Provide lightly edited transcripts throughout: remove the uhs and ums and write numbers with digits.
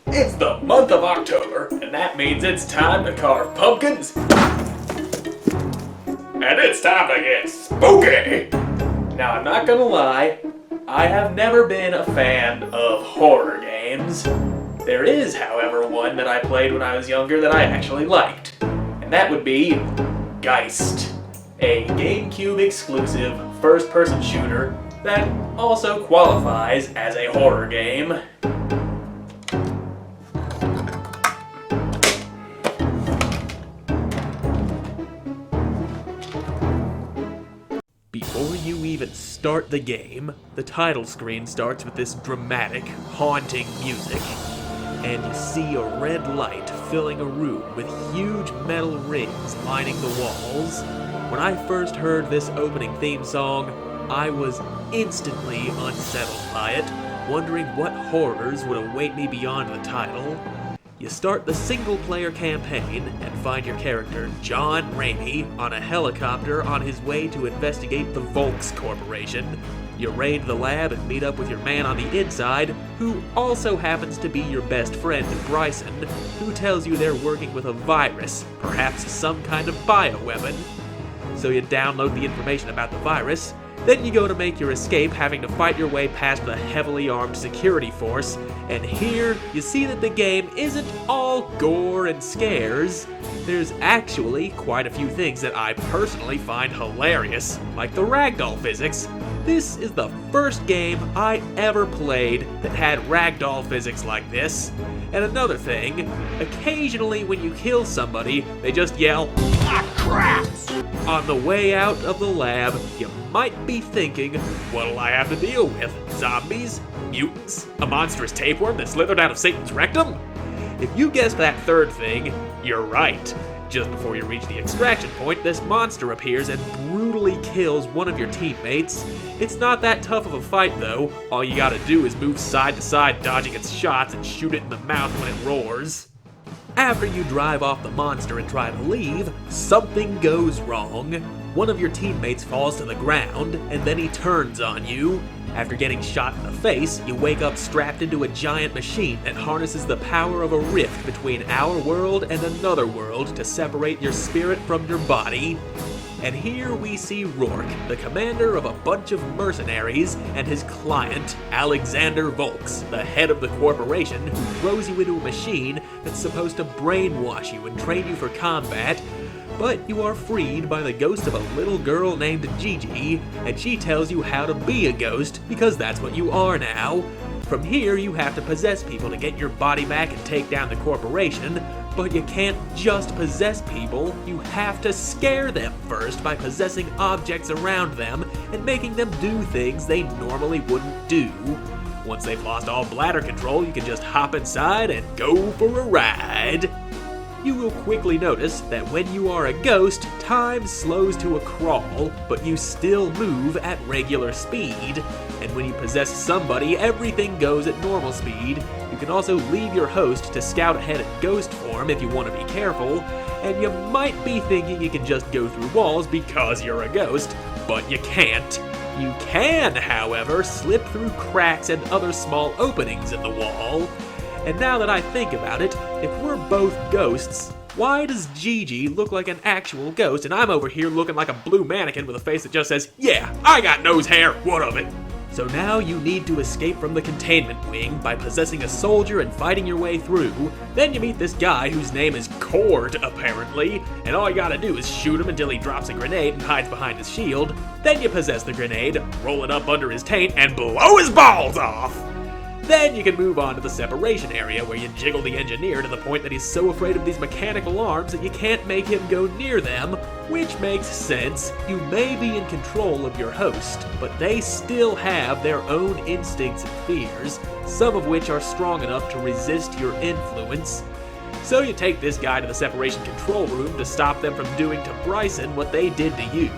It's the month of October, and that means it's time to carve pumpkins. And it's time to get spooky! Now, I'm not gonna lie, I have never been a fan of horror games. There is, however, one that I played when I was younger that I actually liked, and that would be Geist, a Gamecube exclusive first-person shooter that also qualifies as a horror game. Before you even start the game, the title screen starts with this dramatic, haunting music, and you see a red light filling a room with huge metal rings lining the walls. When I first heard this opening theme song, I was instantly unsettled by it, wondering what horrors would await me beyond the title. You start the single-player campaign and find your character, John Rainey, on a helicopter on his way to investigate the Volks Corporation. You raid the lab and meet up with your man on the inside, who also happens to be your best friend, Bryson, who tells you they're working with a virus, perhaps some kind of bioweapon. So you download the information about the virus. Then you go to make your escape, having to fight your way past the heavily armed security force, and here you see that the game isn't all gore and scares. There's actually quite a few things that I personally find hilarious, like the ragdoll physics. This is the first game I ever played that had ragdoll physics like this. And another thing, occasionally when you kill somebody, they just yell, "Ah, crap!" On the way out of the lab, you might be thinking, what'll I have to deal with? Zombies? Mutants? A monstrous tapeworm that slithered out of Satan's rectum? If you guessed that third thing, you're right. Just before you reach the extraction point, this monster appears and brutally kills one of your teammates. It's not that tough of a fight though. All you gotta do is move side to side, dodging its shots, and shoot it in the mouth when it roars. After you drive off the monster and try to leave, something goes wrong. One of your teammates falls to the ground, and then he turns on you. After getting shot in the face, you wake up strapped into a giant machine that harnesses the power of a rift between our world and another world to separate your spirit from your body. And here we see Rourke, the commander of a bunch of mercenaries, and his client, Alexander Volks, the head of the corporation, who throws you into a machine that's supposed to brainwash you and train you for combat. But you are freed by the ghost of a little girl named Gigi, and she tells you how to be a ghost, because that's what you are now. From here, you have to possess people to get your body back and take down the corporation, but you can't just possess people, you have to scare them first by possessing objects around them and making them do things they normally wouldn't do. Once they've lost all bladder control, you can just hop inside and go for a ride. You will quickly notice that when you are a ghost, time slows to a crawl, but you still move at regular speed. And when you possess somebody, everything goes at normal speed. You can also leave your host to scout ahead in ghost form if you want to be careful. And you might be thinking you can just go through walls because you're a ghost, but you can't. You can, however, slip through cracks and other small openings in the wall. And now that I think about it, if we're both ghosts, why does Gigi look like an actual ghost and I'm over here looking like a blue mannequin with a face that just says, "Yeah, I got nose hair, what of it?" So now you need to escape from the containment wing by possessing a soldier and fighting your way through. Then you meet this guy whose name is Cord, apparently, and all you gotta do is shoot him until he drops a grenade and hides behind his shield. Then you possess the grenade, roll it up under his taint, and blow his balls off! Then you can move on to the separation area where you jiggle the engineer to the point that he's so afraid of these mechanical arms that you can't make him go near them, which makes sense. You may be in control of your host, but they still have their own instincts and fears, some of which are strong enough to resist your influence. So you take this guy to the separation control room to stop them from doing to Bryson what they did to you.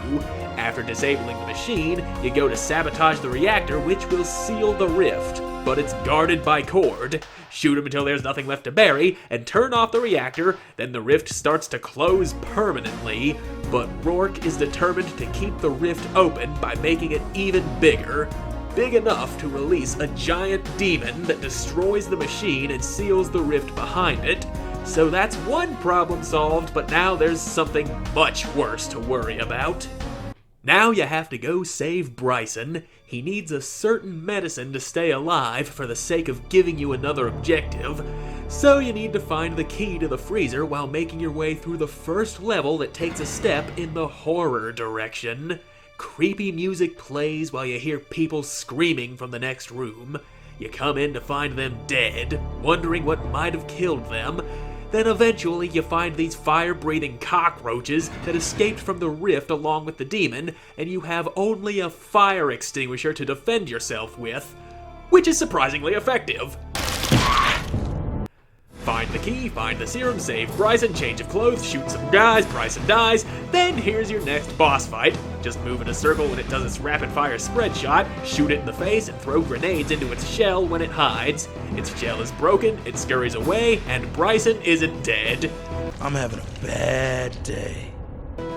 After disabling the machine, you go to sabotage the reactor, which will seal the rift. But it's guarded by Cord. Shoot him until there's nothing left to bury, and turn off the reactor, then the rift starts to close permanently. But Rourke is determined to keep the rift open by making it even bigger. big enough to release a giant demon that destroys the machine and seals the rift behind it. So that's one problem solved, but now there's something much worse to worry about. Now you have to go save Bryson. He needs a certain medicine to stay alive for the sake of giving you another objective. So you need to find the key to the freezer while making your way through the first level that takes a step in the horror direction. Creepy music plays while you hear people screaming from the next room. You come in to find them dead, wondering what might have killed them. Then eventually you find these fire-breathing cockroaches that escaped from the rift along with the demon, and you have only a fire extinguisher to defend yourself with, which is surprisingly effective. Find the key, find the serum, save Bryson, change of clothes, shoot some guys, Bryson dies. Then here's your next boss fight. Just move in a circle when it does its rapid-fire spread shot, shoot it in the face, and throw grenades into its shell when it hides. Its shell is broken, it scurries away, and Bryson isn't dead. I'm having a bad day.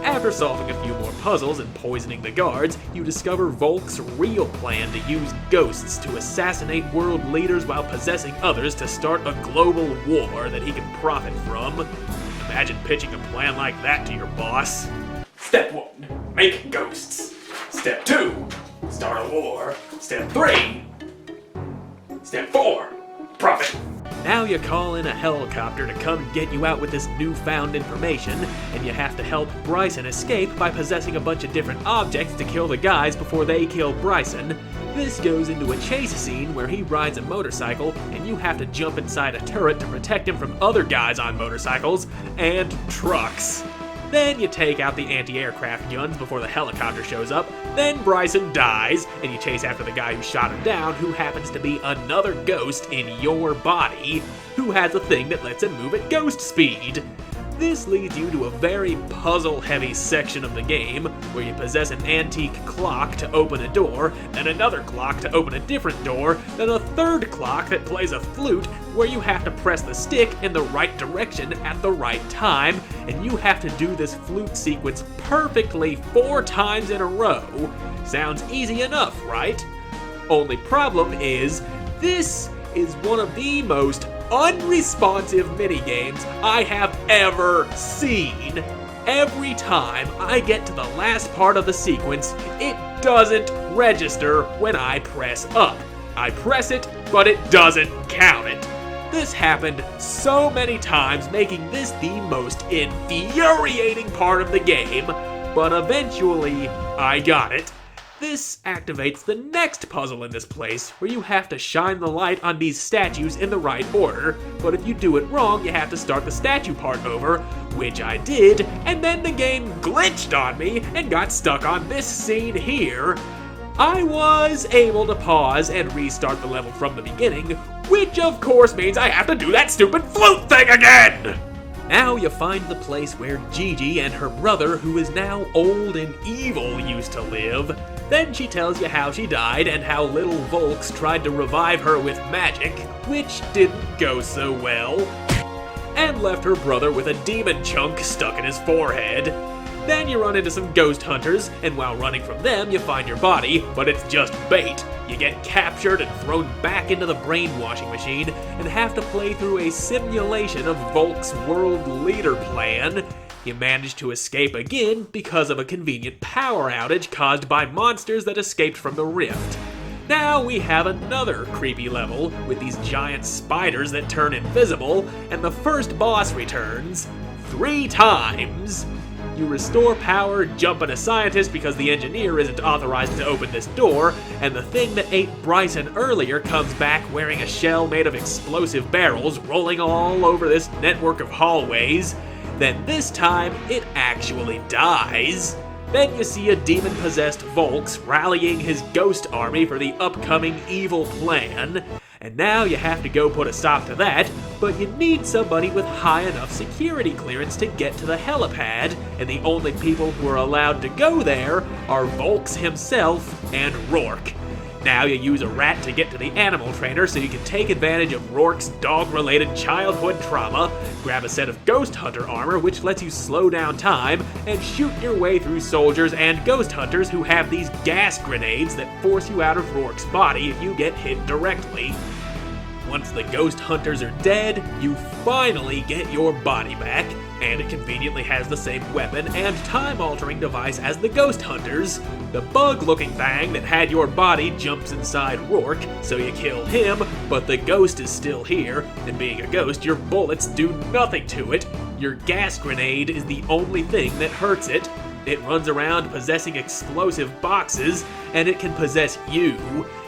After solving a few more puzzles and poisoning the guards, you discover Volk's real plan to use ghosts to assassinate world leaders while possessing others to start a global war that he can profit from. Imagine pitching a plan like that to your boss. Step 1, make ghosts. Step 2, start a war. Step 3, Step 4, profit. Now you call in a helicopter to come get you out with this newfound information, and you have to help Bryson escape by possessing a bunch of different objects to kill the guys before they kill Bryson. This goes into a chase scene where he rides a motorcycle, and you have to jump inside a turret to protect him from other guys on motorcycles and trucks. Then you take out the anti-aircraft guns before the helicopter shows up. Then Bryson dies, and you chase after the guy who shot him down, who happens to be another ghost in your body, who has a thing that lets him move at ghost speed. This leads you to a very puzzle-heavy section of the game, where you possess an antique clock to open a door, then another clock to open a different door, then a third clock that plays a flute, where you have to press the stick in the right direction at the right time, and you have to do this flute sequence perfectly 4 times in a row. Sounds easy enough, right? Only problem is, this is one of the most unresponsive minigames I have ever seen. Every time I get to the last part of the sequence, it doesn't register when I press up. I press it, but it doesn't count it. This happened so many times, making this the most infuriating part of the game, but eventually I got it. This activates the next puzzle in this place, where you have to shine the light on these statues in the right order, but if you do it wrong, you have to start the statue part over, which I did, and then the game glitched on me and got stuck on this scene here. I was able to pause and restart the level from the beginning, which of course means I have to do that stupid flute thing again! Now you find the place where Gigi and her brother, who is now old and evil, used to live. Then she tells you how she died and how little Volks tried to revive her with magic, which didn't go so well, and left her brother with a demon chunk stuck in his forehead. Then you run into some ghost hunters, and while running from them, you find your body, but it's just bait. You get captured and thrown back into the brainwashing machine, and have to play through a simulation of Volk's world leader plan. You manage to escape again because of a convenient power outage caused by monsters that escaped from the rift. Now we have another creepy level with these giant spiders that turn invisible, and the first boss returns 3 times. You restore power, jump on a scientist because the engineer isn't authorized to open this door, and the thing that ate Bryson earlier comes back wearing a shell made of explosive barrels rolling all over this network of hallways. Then this time, it actually dies. Then you see a demon-possessed Volks rallying his ghost army for the upcoming evil plan. And now you have to go put a stop to that, but you need somebody with high enough security clearance to get to the helipad, and the only people who are allowed to go there are Volks himself and Rourke. Now you use a rat to get to the animal trainer so you can take advantage of Rourke's dog-related childhood trauma, grab a set of ghost hunter armor which lets you slow down time, and shoot your way through soldiers and ghost hunters who have these gas grenades that force you out of Rourke's body if you get hit directly. Once the ghost hunters are dead, you finally get your body back, and it conveniently has the same weapon and time-altering device as the ghost hunters. The bug-looking thing that had your body jumps inside Rourke, so you kill him, but the ghost is still here, and being a ghost, your bullets do nothing to it. Your gas grenade is the only thing that hurts it. It runs around possessing explosive boxes, and it can possess you,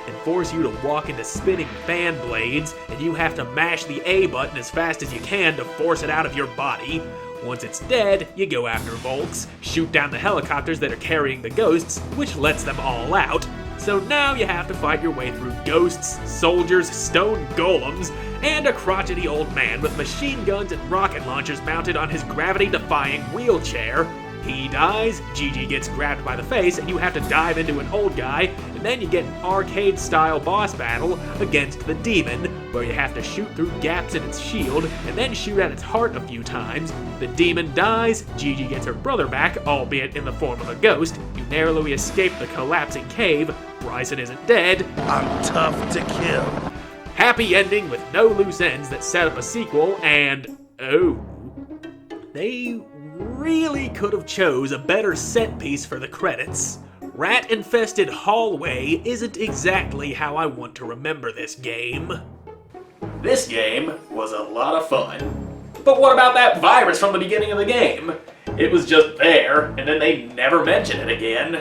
and force you to walk into spinning fan blades, and you have to mash the A button as fast as you can to force it out of your body. Once it's dead, you go after Volks, shoot down the helicopters that are carrying the ghosts, which lets them all out. So now you have to fight your way through ghosts, soldiers, stone golems, and a crotchety old man with machine guns and rocket launchers mounted on his gravity-defying wheelchair. He dies, Gigi gets grabbed by the face, and you have to dive into an old guy, and then you get an arcade-style boss battle against the demon, where you have to shoot through gaps in its shield, and then shoot at its heart a few times. The demon dies, Gigi gets her brother back, albeit in the form of a ghost. You narrowly escape the collapsing cave. Bryson isn't dead. I'm tough to kill. Happy ending with no loose ends that set up a sequel, and they really could have chose a better set piece for the credits. Rat-infested hallway isn't exactly how I want to remember this game. This game was a lot of fun. But what about that virus from the beginning of the game? It was just there, and then they never mention it again.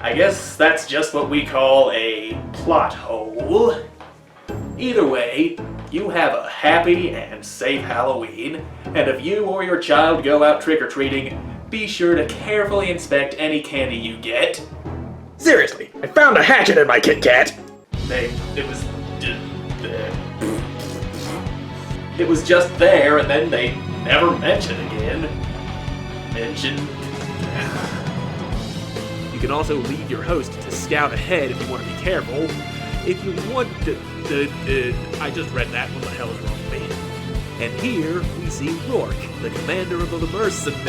I guess that's just what we call a plot hole. Either way, you have a happy and safe Halloween, and if you or your child go out trick-or-treating, be sure to carefully inspect any candy you get. Seriously, I found a hatchet in my Kit Kat! It was just there, and then they never mention again. You can also leave your host to scout ahead if you want to be careful. If you want to... I just read that. What the hell is wrong with me? And here we see Rourke, the commander of the mercenaries.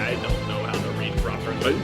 I don't know how to read properly.